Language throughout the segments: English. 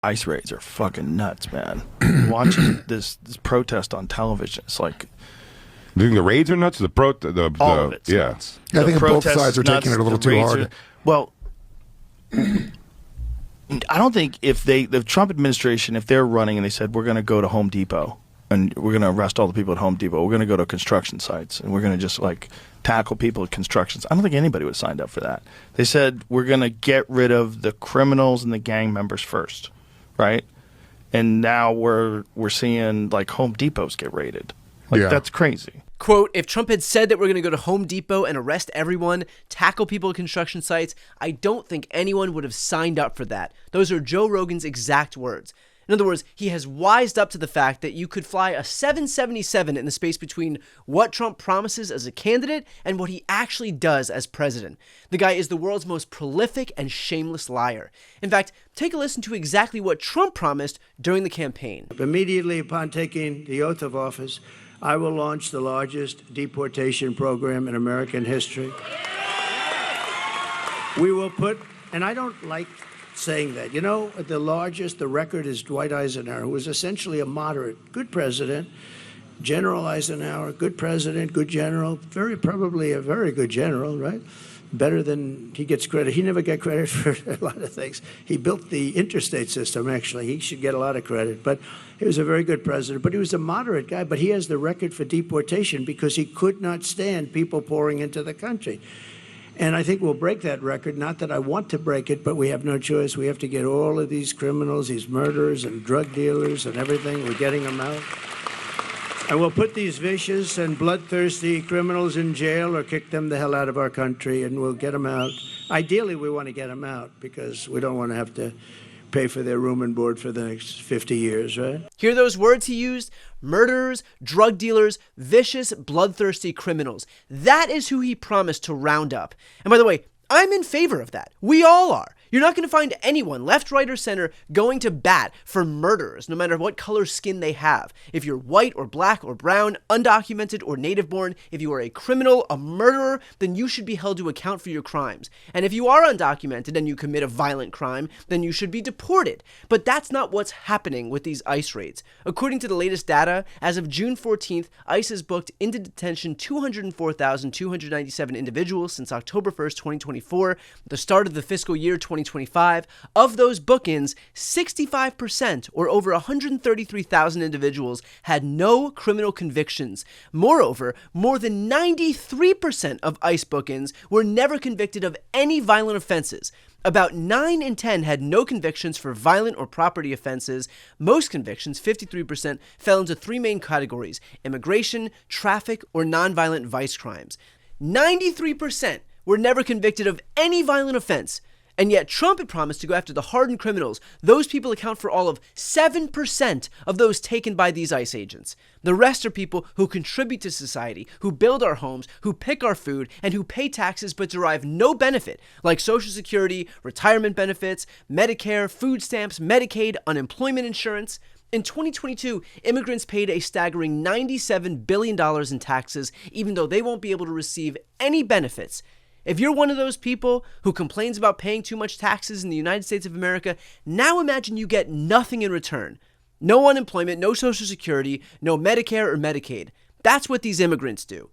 ICE raids are fucking nuts, man. Watching this protest on television, it's like... You think the raids are nuts? All of it's nuts. I think both sides are taking it a little too hard. Well, I don't think if the Trump administration, if they're running and they said, we're going to go to Home Depot and we're going to arrest all the people at Home Depot, we're going to go to construction sites and we're going to just like tackle people at constructions. I don't think anybody would have signed up for that. They said, we're going to get rid of the criminals and the gang members first, right? And now we're seeing like Home Depots get raided. Like, that's crazy. Quote, if Trump had said that we're going to go to Home Depot and arrest everyone, tackle people at construction sites, I don't think anyone would have signed up for that. Those are Joe Rogan's exact words. In other words, he has wised up to the fact that you could fly a 777 in the space between what Trump promises as a candidate and what he actually does as president. The guy is the world's most prolific and shameless liar. In fact, take a listen to exactly what Trump promised during the campaign. Immediately upon taking the oath of office, I will launch the largest deportation program in American history. We will put, and I don't like saying that, you know, the record is Dwight Eisenhower, who was essentially a moderate, good president. General Eisenhower, good president, good general, probably a very good general, right? Better than he gets credit. He never got credit for a lot of things. He built the interstate system, actually. He should get a lot of credit. But he was a very good president. But he was a moderate guy. But he has the record for deportation because he could not stand people pouring into the country. And I think we'll break that record. Not that I want to break it, but we have no choice. We have to get all of these criminals, these murderers and drug dealers and everything. We're getting them out. And we'll put these vicious and bloodthirsty criminals in jail or kick them the hell out of our country, and we'll get them out. Ideally, we want to get them out because we don't want to have to pay for their room and board for the next 50 years, right? Hear those words he used? Murderers, drug dealers, vicious, bloodthirsty criminals. That is who he promised to round up. And by the way, I'm in favor of that. We all are. You're not going to find anyone, left, right, or center, going to bat for murderers, no matter what color skin they have. If you're white or black or brown, undocumented or native-born, if you are a criminal, a murderer, then you should be held to account for your crimes. And if you are undocumented and you commit a violent crime, then you should be deported. But that's not what's happening with these ICE raids. According to the latest data, as of June 14th, ICE has booked into detention 204,297 individuals since October 1st, 2024, the start of the fiscal year 2025. Of those bookings, 65%, or over 133,000 individuals, had no criminal convictions. Moreover, more than 93% of ICE bookings were never convicted of any violent offenses. About 9 in 10 had no convictions for violent or property offenses. Most convictions, 53%, fell into 3 main categories: immigration, traffic, or nonviolent vice crimes. 93% were never convicted of any violent offense. And yet Trump had promised to go after the hardened criminals. Those people account for all of 7% of those taken by these ICE agents. The rest are people who contribute to society, who build our homes, who pick our food, and who pay taxes but derive no benefit, like Social Security, retirement benefits, Medicare, food stamps, Medicaid, unemployment insurance. In 2022, immigrants paid a staggering $97 billion in taxes, even though they won't be able to receive any benefits. If you're one of those people who complains about paying too much taxes in the United States of America, now imagine you get nothing in return. No unemployment, no Social Security, no Medicare or Medicaid. That's what these immigrants do.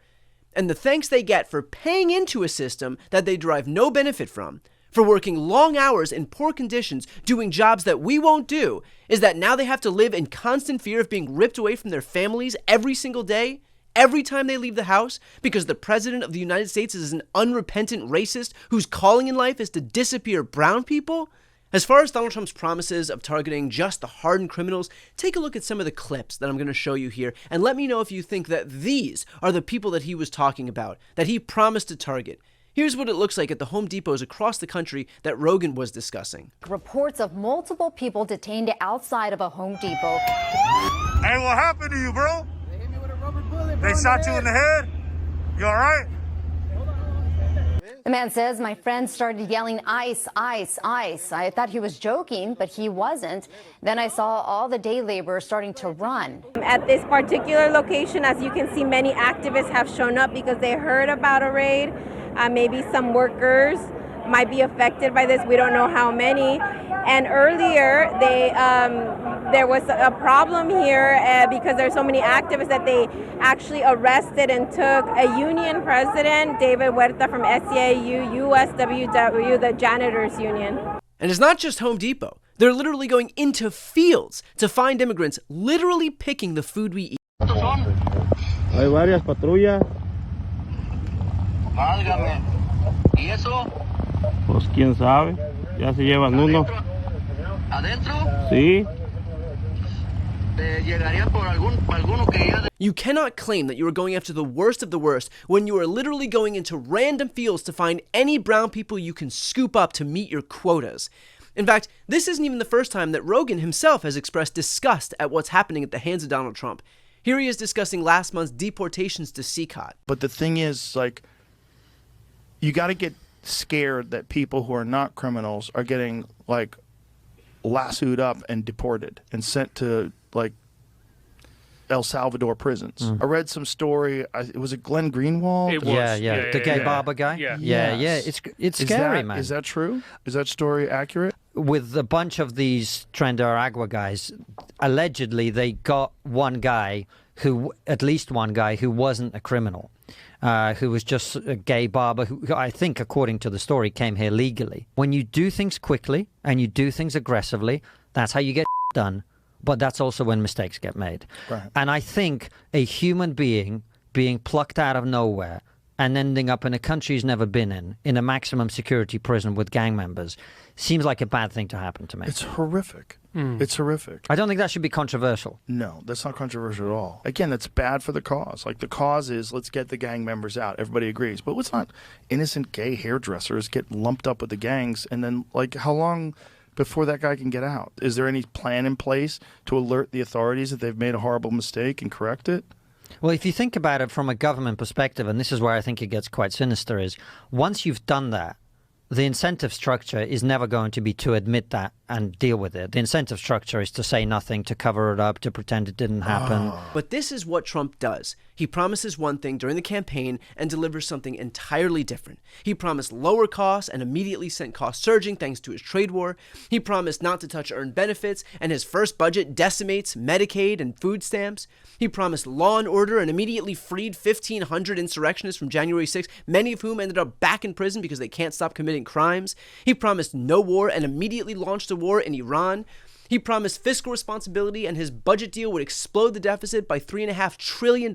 And the thanks they get for paying into a system that they derive no benefit from, for working long hours in poor conditions, doing jobs that we won't do, is that now they have to live in constant fear of being ripped away from their families every single day, every time they leave the house, because the president of the United States is an unrepentant racist whose calling in life is to disappear brown people? As far as Donald Trump's promises of targeting just the hardened criminals, take a look at some of the clips that I'm going to show you here, and let me know if you think that these are the people that he was talking about, that he promised to target. Here's what it looks like at the Home Depots across the country that Rogan was discussing. Reports of multiple people detained outside of a Home Depot. Hey, what happened to you, bro? They shot you in the head? You all right? The man says, my friend started yelling, ICE, ICE, ICE. I thought he was joking, but he wasn't. Then I saw all the day laborers starting to run. At this particular location, as you can see, many activists have shown up because they heard about a raid. Maybe some workers might be affected by this. We don't know how many. And earlier, there was a problem here because there's so many activists that they actually arrested and took a union president, David Huerta from SEIU, USWW, the janitors union. And it's not just Home Depot. They're literally going into fields to find immigrants, literally picking the food we eat. Hay varias patrullas. Válgame. ¿Y eso? Pues quién sabe. Ya se llevan uno. ¿Adentro? Sí. Llegaría por alguno que ya... You cannot claim that you are going after the worst of the worst when you are literally going into random fields to find any brown people you can scoop up to meet your quotas. In fact, this isn't even the first time that Rogan himself has expressed disgust at what's happening at the hands of Donald Trump. Here he is discussing last month's deportations to CCOT. But the thing is, like, you got to get scared that people who are not criminals are getting, like, lassoed up and deported and sent to, like, El Salvador prisons. I read some story. Was it Glenn Greenwald? It was. Yeah. The gay barber guy. Yeah. It's scary, man. Is that true? Is that story accurate? With a bunch of these Agua guys, allegedly they got at least one guy who wasn't a criminal, who was just a gay barber who I think, according to the story, came here legally. When you do things quickly and you do things aggressively, that's how you get done. But that's also when mistakes get made. Right. And I think a human being being plucked out of nowhere and ending up in a country he's never been in a maximum security prison with gang members, seems like a bad thing to happen to me. It's horrific. It's horrific. I don't think that should be controversial. No, that's not controversial at all. Again, that's bad for the cause. Like, the cause is, let's get the gang members out. Everybody agrees. But let's not innocent gay hairdressers get lumped up with the gangs, and then, like, how long before that guy can get out? Is there any plan in place to alert the authorities that they've made a horrible mistake and correct it? Well, if you think about it from a government perspective, and this is where I think it gets quite sinister, is once you've done that, the incentive structure is never going to be to admit that and deal with it. The incentive structure is to say nothing, to cover it up, to pretend it didn't happen. But this is what Trump does. He promises one thing during the campaign and delivers something entirely different. He promised lower costs and immediately sent costs surging thanks to his trade war. He promised not to touch earned benefits, and his first budget decimates Medicaid and food stamps. He promised law and order and immediately freed 1,500 insurrectionists from January 6th, many of whom ended up back in prison because they can't stop committing crimes. He promised no war and immediately launched a war in Iran. He promised fiscal responsibility, and his budget deal would explode the deficit by $3.5 trillion.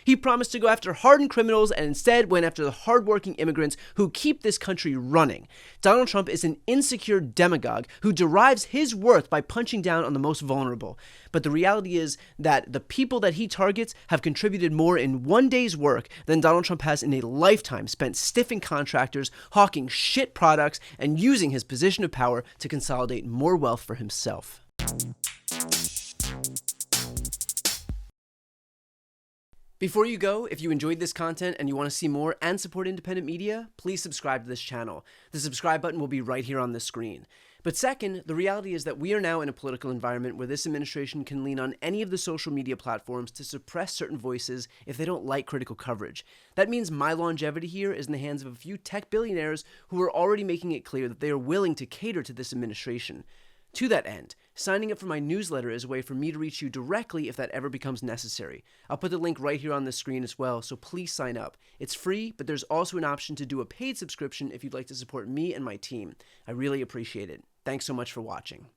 He promised to go after hardened criminals and instead went after the hardworking immigrants who keep this country running. Donald Trump is an insecure demagogue who derives his worth by punching down on the most vulnerable. But the reality is that the people that he targets have contributed more in one day's work than Donald Trump has in a lifetime spent stiffing contractors, hawking shit products, and using his position of power to consolidate more wealth for himself. Before you go, if you enjoyed this content and you want to see more and support independent media, please subscribe to this channel. The subscribe button will be right here on the screen. But second, the reality is that we are now in a political environment where this administration can lean on any of the social media platforms to suppress certain voices if they don't like critical coverage. That means my longevity here is in the hands of a few tech billionaires who are already making it clear that they are willing to cater to this administration. To that end, signing up for my newsletter is a way for me to reach you directly if that ever becomes necessary. I'll put the link right here on the screen as well, so please sign up. It's free, but there's also an option to do a paid subscription if you'd like to support me and my team. I really appreciate it. Thanks so much for watching.